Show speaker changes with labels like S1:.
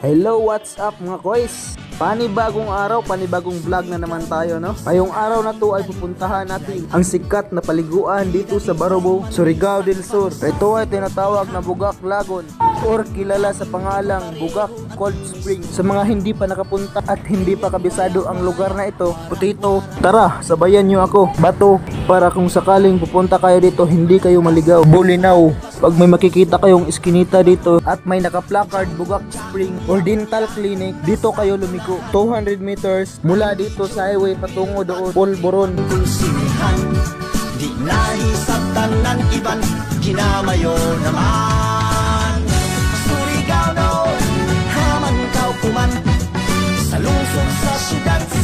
S1: Hello, what's up mga koys? Panibagong araw, panibagong vlog na naman tayo, no? Ngayong araw na to ay pupuntahan natin ang sikat na paliguan dito sa Barobo, Surigao del Sur. Ito ay tinatawag na Bugak Lagon or kilala sa pangalang Bugak Cold Spring. Sa mga hindi pa nakapunta at hindi pa kabisado ang lugar na ito, putito, tara, sabayan nyo ako. Bato, para kung sakaling pupunta kayo dito, hindi kayo maligaw. Bulinaw, pag may makikita kayong iskinita dito at may naka-placard Bugak Spring or Dental Clinic, dito kayo lumiko. 200 meters mula dito sa highway patungo doon, Polvoron.
S2: Sinihan, di nahisabtan ng iban, kinamayo naman. Surigao no, haman kaukuman, sa lungsod sa syudad